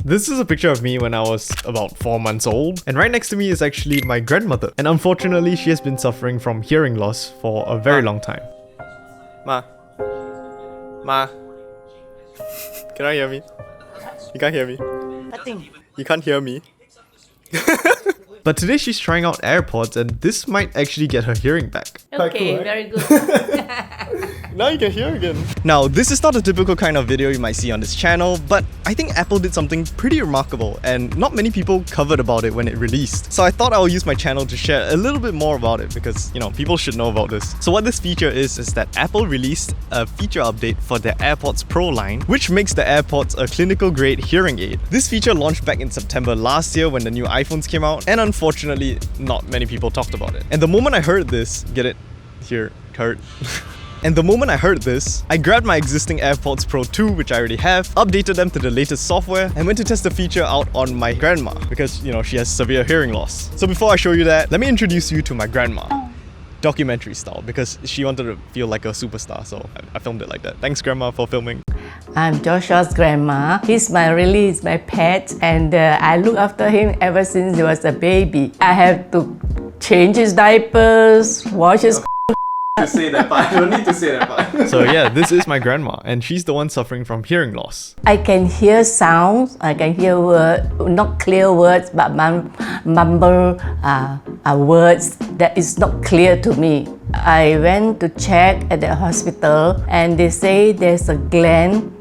This is a picture of me when I was about 4 months old, and right next to me is actually my grandmother. And unfortunately, she has been suffering from hearing loss for a very long time. Ma. Can I hear me? You can't hear me? Nothing. You can't hear me? But today she's trying out AirPods, and this might actually get her hearing back. Okay, cool, right? Very good. Now you can hear again. Now, this is not a typical kind of video you might see on this channel, but I think Apple did something pretty remarkable, and not many people covered about it when it released. So I thought I would use my channel to share a little bit more about it because, you know, people should know about this. So what this feature is that Apple released a feature update for their AirPods Pro line, which makes the AirPods a clinical grade hearing aid. This feature launched back in September last year when the new iPhones came out, and unfortunately, not many people talked about it. And the moment I heard this, get it? Here, hurt. And the moment I heard this, I grabbed my existing AirPods Pro 2, which I already have, updated them to the latest software, and went to test the feature out on my grandma because, you know, she has severe hearing loss. So before I show you that, let me introduce you to my grandma. Documentary style, because she wanted to feel like a superstar, so I filmed it like that. Thanks, Grandma, for filming. I'm Joshua's grandma. He's my pet, and I look after him ever since he was a baby. I have to change his diapers, wash his to say that part. I don't need to say that part. So yeah, this is my grandma, and she's the one suffering from hearing loss. I can hear sounds, I can hear words, not clear words, but mumble words that is not clear to me. I went to check at the hospital, and they say there's a gland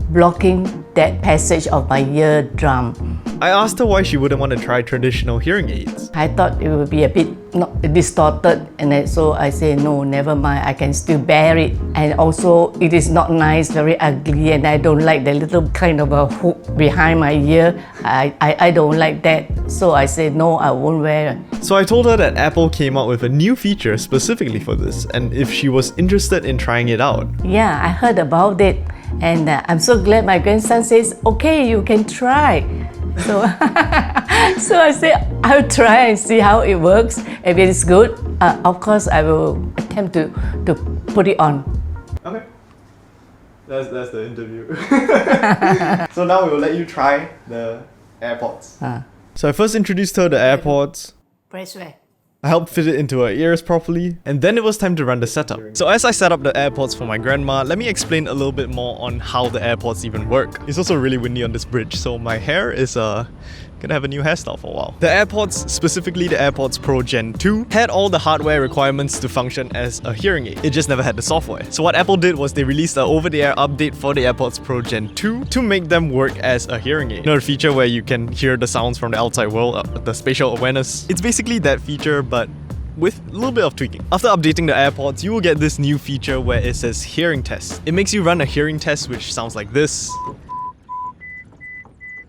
blocking that passage of my eardrum. I asked her why she wouldn't want to try traditional hearing aids. I thought it would be a bit not distorted, and so I say no, never mind, I can still bear it. And also it is not nice, very ugly, and I don't like the little kind of a hook behind my ear. I don't like that, so I said no, I won't wear it. So I told her that Apple came out with a new feature specifically for this, and if she was interested in trying it out. Yeah, I heard about it, and I'm so glad my grandson says, okay, you can try. So, so I said, I'll try and see how it works. If it is good, of course I will attempt to put it on. Okay. That's the interview. So now we will let you try the AirPods. So I first introduced her to AirPods. Press where? I helped fit it into her ears properly, and then it was time to run the setup. So as I set up the AirPods for my grandma, let me explain a little bit more on how the AirPods even work. It's also really windy on this bridge, so my hair is gonna have a new hairstyle for a while. The AirPods, specifically the AirPods Pro Gen 2, had all the hardware requirements to function as a hearing aid. It just never had the software. So what Apple did was they released an over-the-air update for the AirPods Pro Gen 2 to make them work as a hearing aid. You know, the feature where you can hear the sounds from the outside world, the spatial awareness. It's basically that feature, but with a little bit of tweaking. After updating the AirPods, you will get this new feature where it says hearing test. It makes you run a hearing test which sounds like this.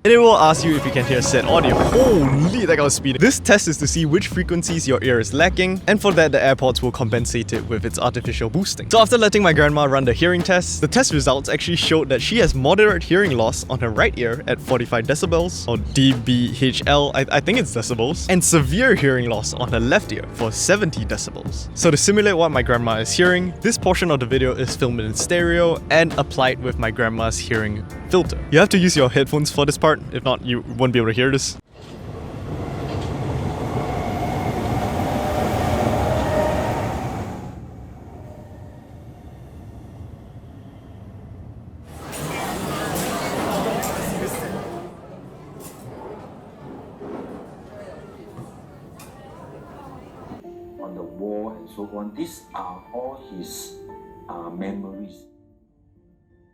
And it will ask you if you can hear said audio. Holy, that guy was speeding. This test is to see which frequencies your ear is lacking, and for that the AirPods will compensate it with its artificial boosting. So after letting my grandma run the hearing test, the test results actually showed that she has moderate hearing loss on her right ear at 45 decibels, or dBHL, I think it's decibels, and severe hearing loss on her left ear for 70 decibels. So to simulate what my grandma is hearing, this portion of the video is filmed in stereo and applied with my grandma's hearing filter. You have to use your headphones for this part. If not, you won't be able to hear this. On the wall and so on, these are all his memories.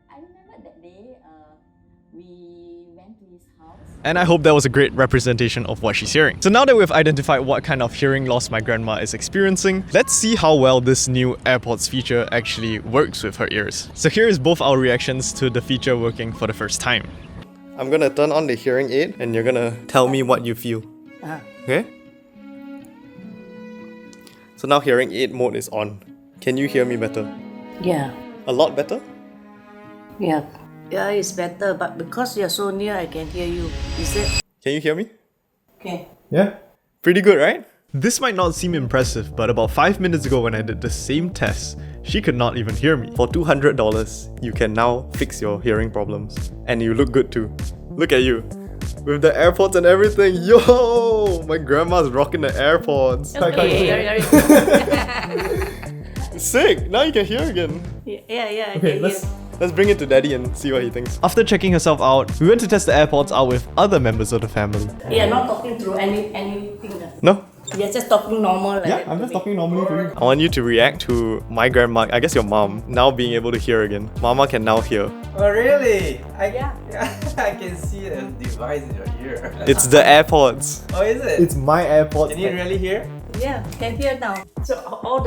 I remember that day we went to his house. And I hope that was a great representation of what she's hearing. So now that we've identified what kind of hearing loss my grandma is experiencing, let's see how well this new AirPods feature actually works with her ears. So here is both our reactions to the feature working for the first time. I'm gonna turn on the hearing aid and you're gonna tell me what you feel. Okay? So now hearing aid mode is on. Can you hear me better? Yeah. A lot better? Yeah. Yeah, it's better, but because you're so near, I can hear you. Is it? Can you hear me? Okay. Yeah? Pretty good, right? This might not seem impressive, but about 5 minutes ago when I did the same test, she could not even hear me. For $200, you can now fix your hearing problems. And you look good too. Look at you. With the AirPods and everything. Yo! My grandma's rocking the AirPods. Okay. Sick! Now you can hear again. Yeah. Okay, let's bring it to Daddy and see what he thinks. After checking herself out, we went to test the AirPods out with other members of the family. Yeah, not talking through anything. No? You're just talking normal. Yeah, I'm just talking normally to you. I want you to react to my grandma, I guess your mom, now being able to hear again. Mama can now hear. Oh really? Yeah. I can see a device in your ear. It's the AirPods. Oh, is it? It's my AirPods. Can you really hear? Yeah, can hear now. So all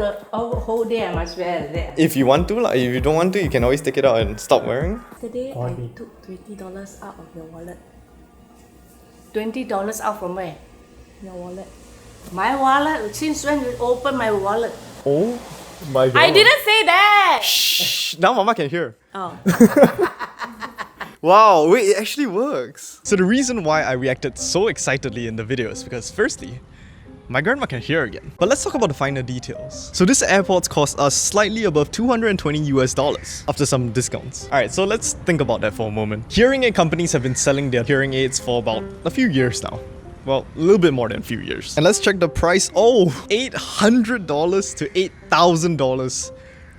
whole day I must wear that. If you want to, like, if you don't want to, you can always take it out and stop wearing. Today I took $20 out of your wallet. $20 out from where? Your wallet. My wallet. Since when you open my wallet? Oh my god. I didn't say that. Shh. Now Mama can hear. Oh. Wow, wait, it actually works. So the reason why I reacted so excitedly in the video is because firstly, my grandma can hear again. But let's talk about the finer details. So this AirPods cost us slightly above $220 after some discounts. Alright, so let's think about that for a moment. Hearing aid companies have been selling their hearing aids for about a few years now. Well, a little bit more than a few years. And let's check the price. Oh, $800 to $8,000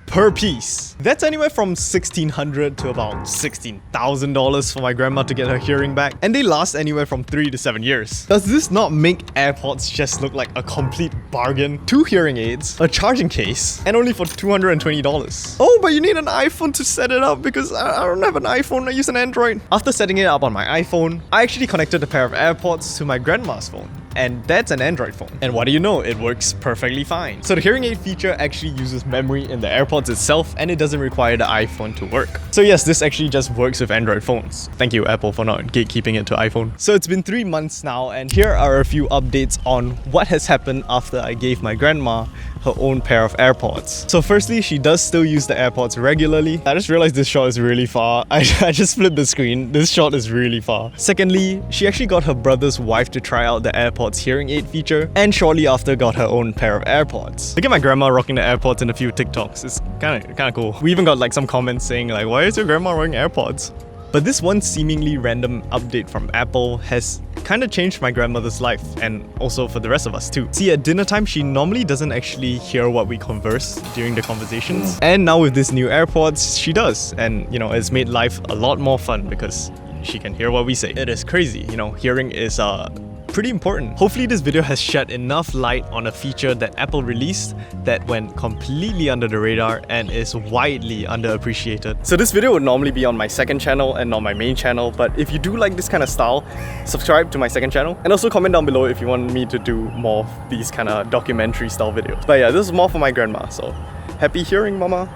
per piece. That's anywhere from $1,600 to about $16,000 for my grandma to get her hearing back. And they last anywhere from 3 to 7 years. Does this not make AirPods just look like a complete bargain? 2 hearing aids, a charging case, and only for $220. Oh, but you need an iPhone to set it up because I don't have an iPhone, I use an Android. After setting it up on my iPhone, I actually connected a pair of AirPods to my grandma's phone. And that's an Android phone. And what do you know? It works perfectly fine. So the hearing aid feature actually uses memory in the AirPods itself, and it doesn't require the iPhone to work. So yes, this actually just works with Android phones. Thank you, Apple, for not gatekeeping it to iPhone. So it's been 3 months now, and here are a few updates on what has happened after I gave my grandma her own pair of AirPods. So firstly, she does still use the AirPods regularly. I just realized this shot is really far. I just flipped the screen. This shot is really far. Secondly, she actually got her brother's wife to try out the AirPods hearing aid feature, and shortly after got her own pair of AirPods. Look at my grandma rocking the AirPods in a few TikToks. It's kind of cool. We even got like some comments saying like, why is your grandma wearing AirPods? But this one seemingly random update from Apple has kind of changed my grandmother's life, and also for the rest of us too. See, at dinner time, she normally doesn't actually hear what we converse during the conversations. And now with this new AirPods, she does. And you know, it's made life a lot more fun because she can hear what we say. It is crazy, you know, hearing is pretty important. Hopefully this video has shed enough light on a feature that Apple released that went completely under the radar and is widely underappreciated. So this video would normally be on my second channel and not my main channel, but if you do like this kind of style, subscribe to my second channel and also comment down below if you want me to do more of these kind of documentary style videos. But yeah, this is more for my grandma, so happy hearing, Mama!